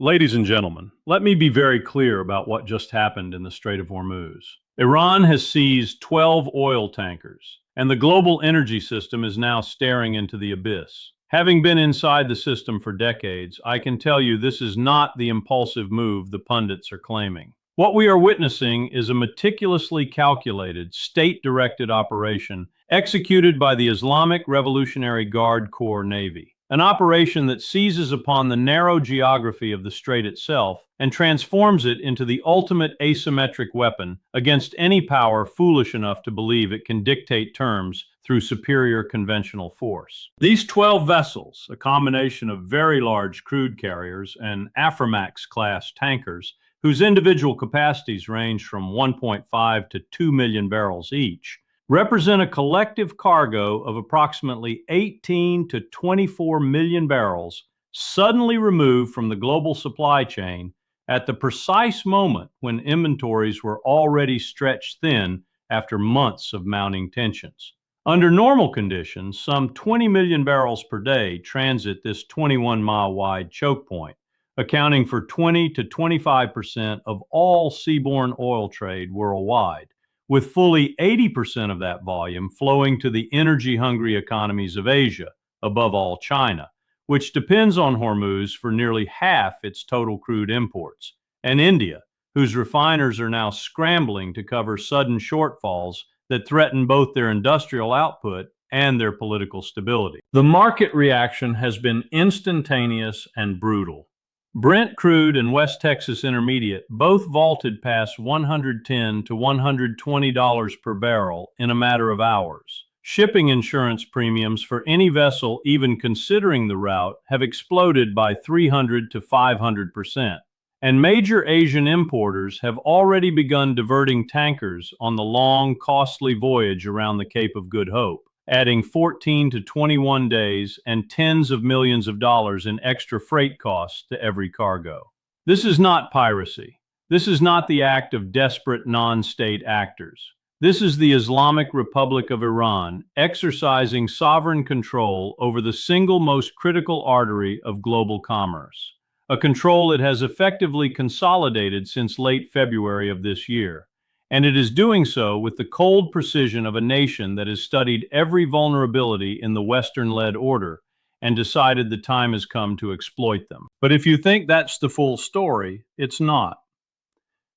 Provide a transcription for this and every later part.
Ladies and gentlemen, let me be very clear about what just happened in the Strait of Hormuz. Iran has seized 12 oil tankers, and the global energy system is now staring into the abyss. Having been inside the system for decades, I can tell you this is not the impulsive move the pundits are claiming. What we are witnessing is a meticulously calculated, state-directed operation executed by the Islamic Revolutionary Guard Corps Navy. An operation that seizes upon the narrow geography of the strait itself and transforms it into the ultimate asymmetric weapon against any power foolish enough to believe it can dictate terms through superior conventional force. These 12 vessels, a combination of very large crude carriers and Aframax-class tankers, whose individual capacities range from 1.5 to 2 million barrels each, represent a collective cargo of approximately 18 to 24 million barrels suddenly removed from the global supply chain at the precise moment when inventories were already stretched thin after months of mounting tensions. Under normal conditions, some 20 million barrels per day transit this 21-mile wide choke point, accounting for 20 to 25% of all seaborne oil trade worldwide, with fully 80% of that volume flowing to the energy-hungry economies of Asia, above all China, which depends on Hormuz for nearly half its total crude imports, and India, whose refiners are now scrambling to cover sudden shortfalls that threaten both their industrial output and their political stability. The market reaction has been instantaneous and brutal. Brent crude and West Texas Intermediate both vaulted past $110 to $120 per barrel in a matter of hours. Shipping insurance premiums for any vessel even considering the route have exploded by 300 to 500%. And major Asian importers have already begun diverting tankers on the long, costly voyage around the Cape of Good Hope, adding 14 to 21 days and tens of millions of dollars in extra freight costs to every cargo. This is not piracy. This is not the act of desperate non-state actors. This is the Islamic Republic of Iran exercising sovereign control over the single most critical artery of global commerce, a control it has effectively consolidated since late February of this year. And it is doing so with the cold precision of a nation that has studied every vulnerability in the Western-led order and decided the time has come to exploit them. But if you think that's the full story, it's not.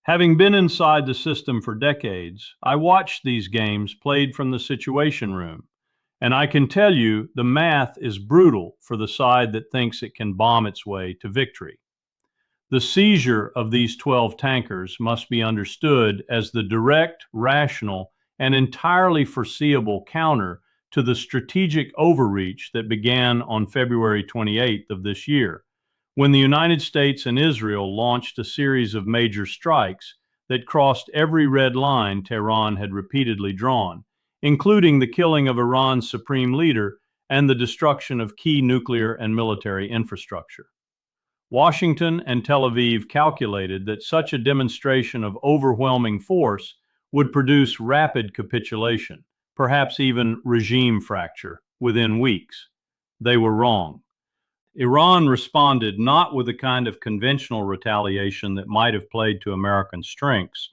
Having been inside the system for decades, I watched these games played from the Situation Room, and I can tell you the math is brutal for the side that thinks it can bomb its way to victory. The seizure of these 12 tankers must be understood as the direct, rational, and entirely foreseeable counter to the strategic overreach that began on February 28th of this year, when the United States and Israel launched a series of major strikes that crossed every red line Tehran had repeatedly drawn, including the killing of Iran's supreme leader and the destruction of key nuclear and military infrastructure. Washington and Tel Aviv calculated that such a demonstration of overwhelming force would produce rapid capitulation, perhaps even regime fracture, within weeks. They were wrong. Iran responded not with the kind of conventional retaliation that might have played to American strengths,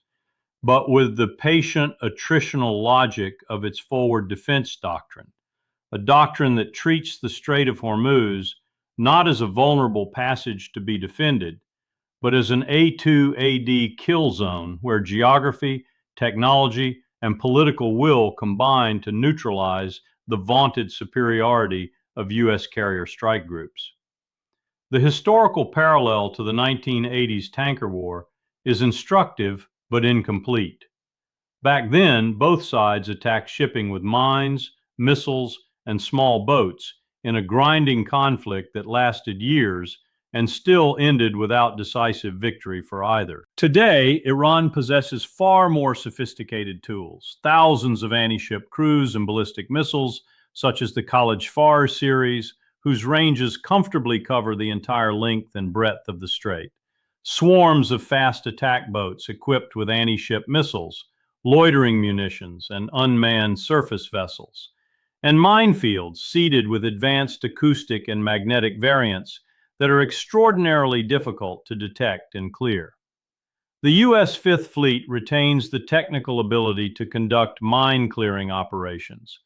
but with the patient attritional logic of its forward defense doctrine, a doctrine that treats the Strait of Hormuz not as a vulnerable passage to be defended, but as an A2AD kill zone where geography, technology, and political will combine to neutralize the vaunted superiority of U.S. carrier strike groups. The historical parallel to the 1980s tanker war is instructive but incomplete. Back then, both sides attacked shipping with mines, missiles, and small boats in a grinding conflict that lasted years and still ended without decisive victory for either. Today, Iran possesses far more sophisticated tools, thousands of anti-ship crews and ballistic missiles, such as the College Far series, whose ranges comfortably cover the entire length and breadth of the strait. Swarms of fast attack boats equipped with anti-ship missiles, loitering munitions, and unmanned surface vessels, and minefields seeded with advanced acoustic and magnetic variants that are extraordinarily difficult to detect and clear. The U.S. Fifth Fleet retains the technical ability to conduct mine-clearing operations.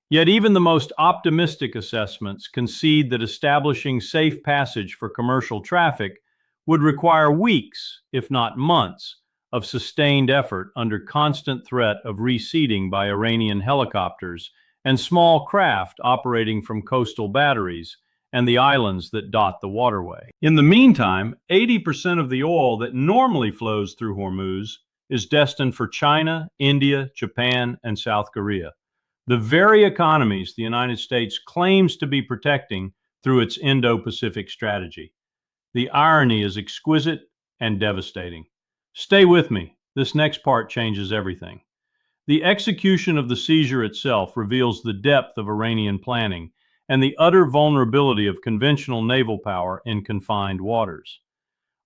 Yet even the most optimistic assessments concede that establishing safe passage for commercial traffic would require weeks, if not months, of sustained effort under constant threat of reseeding by Iranian helicopters and small craft operating from coastal batteries and the islands that dot the waterway. In the meantime, 80% of the oil that normally flows through Hormuz is destined for China, India, Japan, and South Korea, the very economies the United States claims to be protecting through its Indo-Pacific strategy. The irony is exquisite and devastating. Stay with me. This next part changes everything. The execution of the seizure itself reveals the depth of Iranian planning and the utter vulnerability of conventional naval power in confined waters.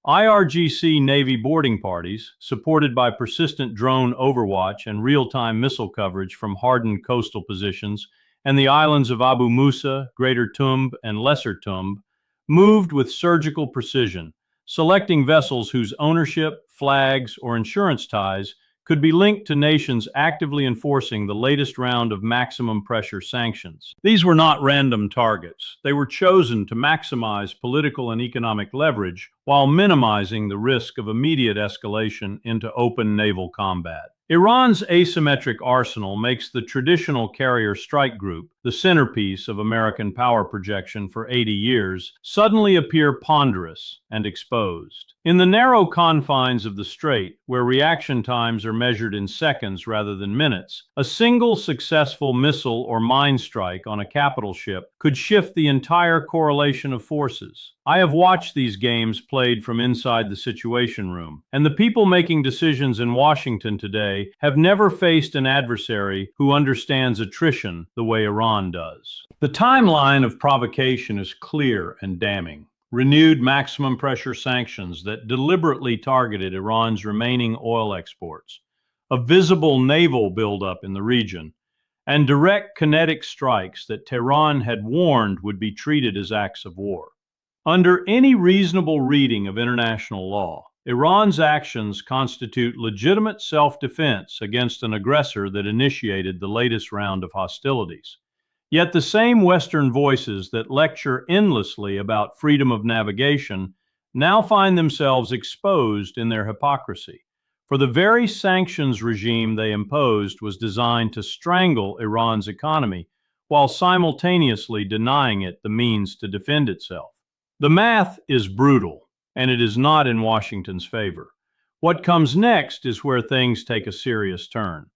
IRGC Navy boarding parties, supported by persistent drone overwatch and real-time missile coverage from hardened coastal positions, and the islands of Abu Musa, Greater Tumb, and Lesser Tumb, moved with surgical precision, selecting vessels whose ownership, flags, or insurance ties could be linked to nations actively enforcing the latest round of maximum pressure sanctions. These were not random targets. They were chosen to maximize political and economic leverage while minimizing the risk of immediate escalation into open naval combat. Iran's asymmetric arsenal makes the traditional carrier strike group, the centerpiece of American power projection for 80 years, suddenly appear ponderous and exposed. In the narrow confines of the strait, where reaction times are measured in seconds rather than minutes, a single successful missile or mine strike on a capital ship could shift the entire correlation of forces. I have watched these games played from inside the Situation Room, and the people making decisions in Washington today have never faced an adversary who understands attrition the way Iran does. The timeline of provocation is clear and damning. Renewed maximum pressure sanctions that deliberately targeted Iran's remaining oil exports, a visible naval buildup in the region, and direct kinetic strikes that Tehran had warned would be treated as acts of war. Under any reasonable reading of international law, Iran's actions constitute legitimate self-defense against an aggressor that initiated the latest round of hostilities. Yet the same Western voices that lecture endlessly about freedom of navigation now find themselves exposed in their hypocrisy. For the very sanctions regime they imposed was designed to strangle Iran's economy while simultaneously denying it the means to defend itself. The math is brutal, and it is not in Washington's favor. What comes next is where things take a serious turn.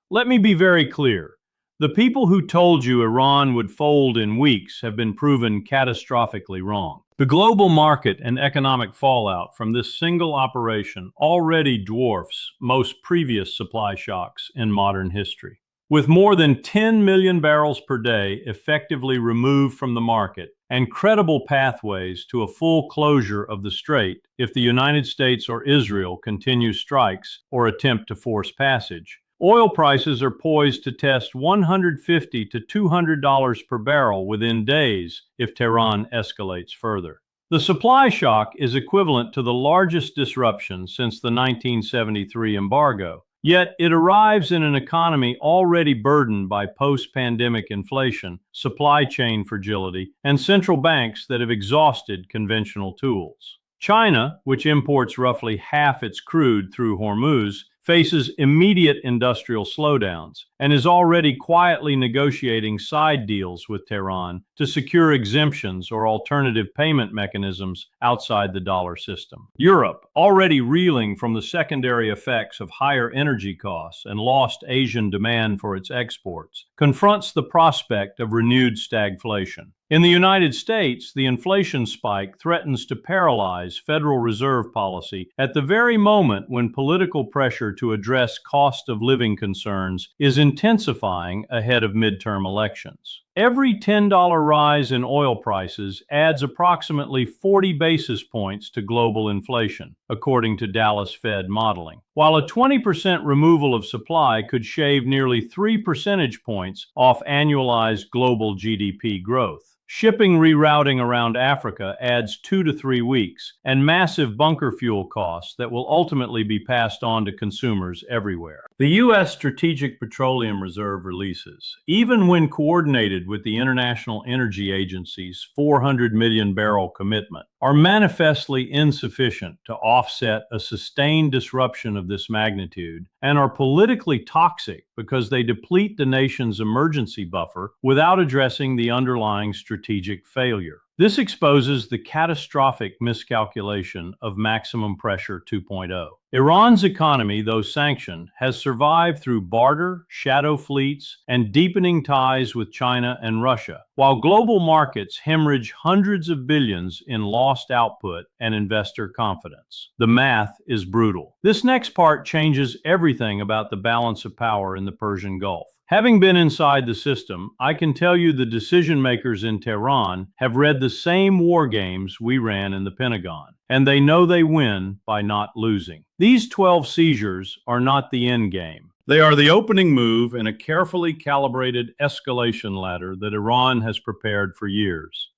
Let me be very clear. The people who told you Iran would fold in weeks have been proven catastrophically wrong. The global market and economic fallout from this single operation already dwarfs most previous supply shocks in modern history. With more than 10 million barrels per day effectively removed from the market and credible pathways to a full closure of the strait if the United States or Israel continue strikes or attempt to force passage, oil prices are poised to test $150 to $200 per barrel within days if Tehran escalates further. The supply shock is equivalent to the largest disruption since the 1973 embargo, yet it arrives in an economy already burdened by post-pandemic inflation, supply chain fragility, and central banks that have exhausted conventional tools. China, which imports roughly half its crude through Hormuz, faces immediate industrial slowdowns and is already quietly negotiating side deals with Tehran to secure exemptions or alternative payment mechanisms outside the dollar system. Europe, already reeling from the secondary effects of higher energy costs and lost Asian demand for its exports, confronts the prospect of renewed stagflation. In the United States, the inflation spike threatens to paralyze Federal Reserve policy at the very moment when political pressure to address cost of living concerns is intensifying ahead of midterm elections. Every $10 rise in oil prices adds approximately 40 basis points to global inflation, according to Dallas Fed modeling, while a 20% removal of supply could shave nearly 3 percentage points off annualized global GDP growth. Shipping rerouting around Africa adds 2 to 3 weeks, and massive bunker fuel costs that will ultimately be passed on to consumers everywhere. The U.S. Strategic Petroleum Reserve releases, even when coordinated with the International Energy Agency's 400 million barrel commitment, are manifestly insufficient to offset a sustained disruption of this magnitude and are politically toxic because they deplete the nation's emergency buffer without addressing the underlying strategic failure. This exposes the catastrophic miscalculation of maximum pressure 2.0. Iran's economy, though sanctioned, has survived through barter, shadow fleets, and deepening ties with China and Russia, while global markets hemorrhage hundreds of billions in lost output and investor confidence. The math is brutal. This next part changes everything about the balance of power in the Persian Gulf. Having been inside the system, I can tell you the decision makers in Tehran have read the same war games we ran in the Pentagon, and they know they win by not losing. These 12 seizures are not the end game. They are the opening move in a carefully calibrated escalation ladder that Iran has prepared for years.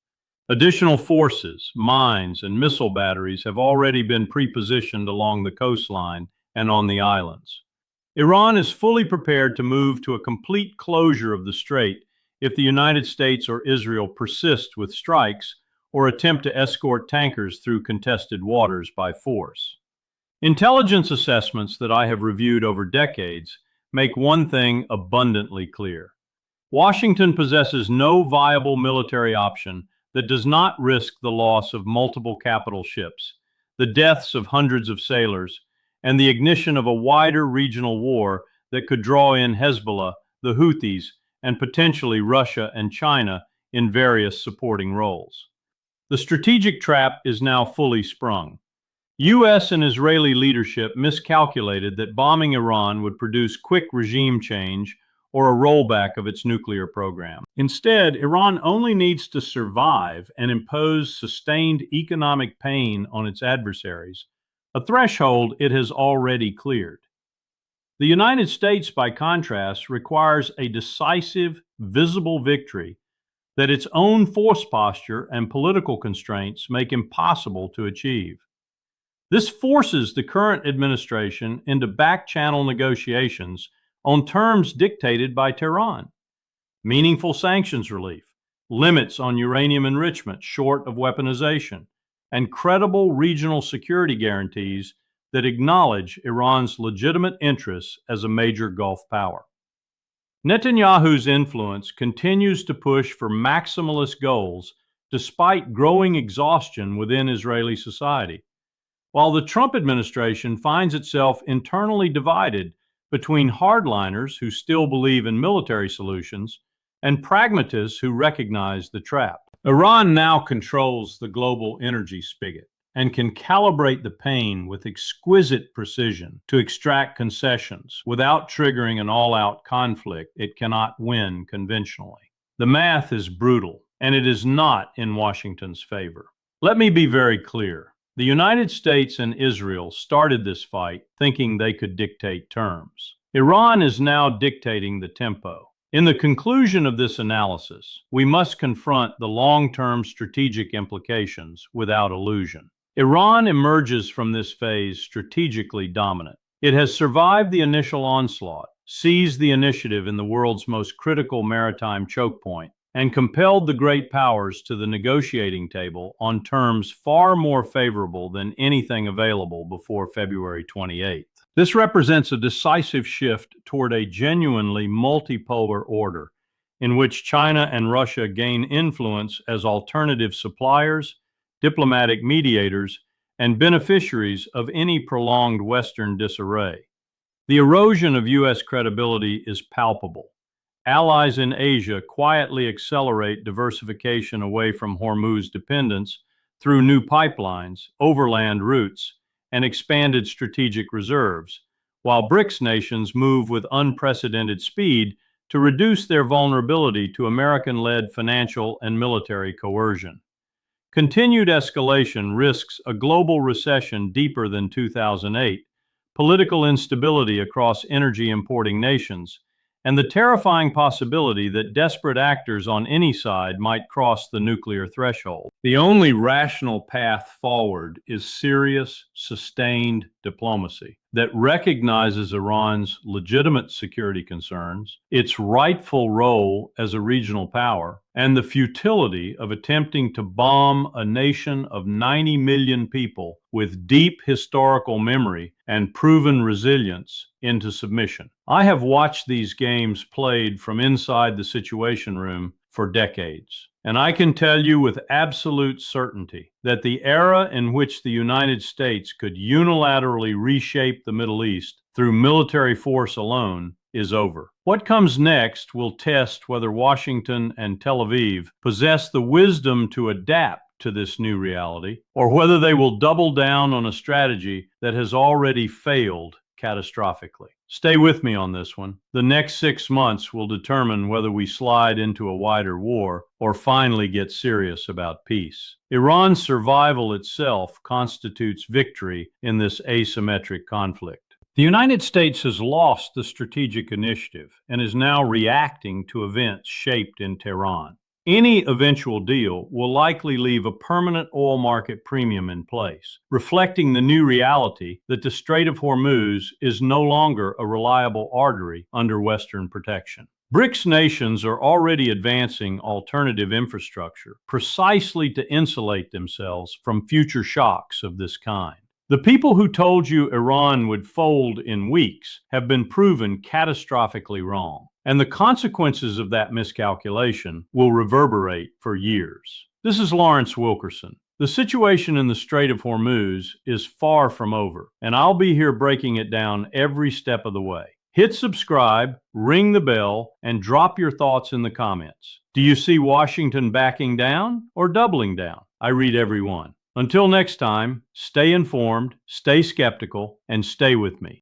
Additional forces, mines, and missile batteries have already been pre-positioned along the coastline and on the islands. Iran is fully prepared to move to a complete closure of the strait if the United States or Israel persist with strikes or attempt to escort tankers through contested waters by force. Intelligence assessments that I have reviewed over decades make one thing abundantly clear. Washington possesses no viable military option that does not risk the loss of multiple capital ships, the deaths of hundreds of sailors, and the ignition of a wider regional war that could draw in Hezbollah, the Houthis, and potentially Russia and China in various supporting roles. The strategic trap is now fully sprung. U.S. and Israeli leadership miscalculated that bombing Iran would produce quick regime change or a rollback of its nuclear program. Instead, Iran only needs to survive and impose sustained economic pain on its adversaries, a threshold it has already cleared. The United States, by contrast, requires a decisive, visible victory that its own force posture and political constraints make impossible to achieve. This forces the current administration into back-channel negotiations on terms dictated by Tehran. Meaningful sanctions relief, limits on uranium enrichment short of weaponization, and credible regional security guarantees that acknowledge Iran's legitimate interests as a major Gulf power. Netanyahu's influence continues to push for maximalist goals despite growing exhaustion within Israeli society, while the Trump administration finds itself internally divided between hardliners who still believe in military solutions and pragmatists who recognize the trap. Iran now controls the global energy spigot and can calibrate the pain with exquisite precision to extract concessions without triggering an all-out conflict it cannot win conventionally. The math is brutal, and it is not in Washington's favor. Let me be very clear. The United States and Israel started this fight thinking they could dictate terms. Iran is now dictating the tempo. In the conclusion of this analysis, we must confront the long-term strategic implications without illusion. Iran emerges from this phase strategically dominant. It has survived the initial onslaught, seized the initiative in the world's most critical maritime choke point, and compelled the great powers to the negotiating table on terms far more favorable than anything available before February 28th. This represents a decisive shift toward a genuinely multipolar order in which China and Russia gain influence as alternative suppliers, diplomatic mediators, and beneficiaries of any prolonged Western disarray. The erosion of U.S. credibility is palpable. Allies in Asia quietly accelerate diversification away from Hormuz dependence through new pipelines, overland routes, and expanded strategic reserves, while BRICS nations move with unprecedented speed to reduce their vulnerability to American-led financial and military coercion. Continued escalation risks a global recession deeper than 2008, political instability across energy importing nations, and the terrifying possibility that desperate actors on any side might cross the nuclear threshold. The only rational path forward is serious, sustained diplomacy that recognizes Iran's legitimate security concerns, its rightful role as a regional power, and the futility of attempting to bomb a nation of 90 million people with deep historical memory and proven resilience into submission. I have watched these games played from inside the Situation Room for decades. And I can tell you with absolute certainty that the era in which the United States could unilaterally reshape the Middle East through military force alone is over. What comes next will test whether Washington and Tel Aviv possess the wisdom to adapt to this new reality, or whether they will double down on a strategy that has already failed catastrophically. Stay with me on this one. The next 6 months will determine whether we slide into a wider war or finally get serious about peace. Iran's survival itself constitutes victory in this asymmetric conflict. The United States has lost the strategic initiative and is now reacting to events shaped in Tehran. Any eventual deal will likely leave a permanent oil market premium in place, reflecting the new reality that the Strait of Hormuz is no longer a reliable artery under Western protection. BRICS nations are already advancing alternative infrastructure precisely to insulate themselves from future shocks of this kind. The people who told you Iran would fold in weeks have been proven catastrophically wrong, and the consequences of that miscalculation will reverberate for years. This is Lawrence Wilkerson. The situation in the Strait of Hormuz is far from over, and I'll be here breaking it down every step of the way. Hit subscribe, ring the bell, and drop your thoughts in the comments. Do you see Washington backing down or doubling down? I read every one. Until next time, stay informed, stay skeptical, and stay with me.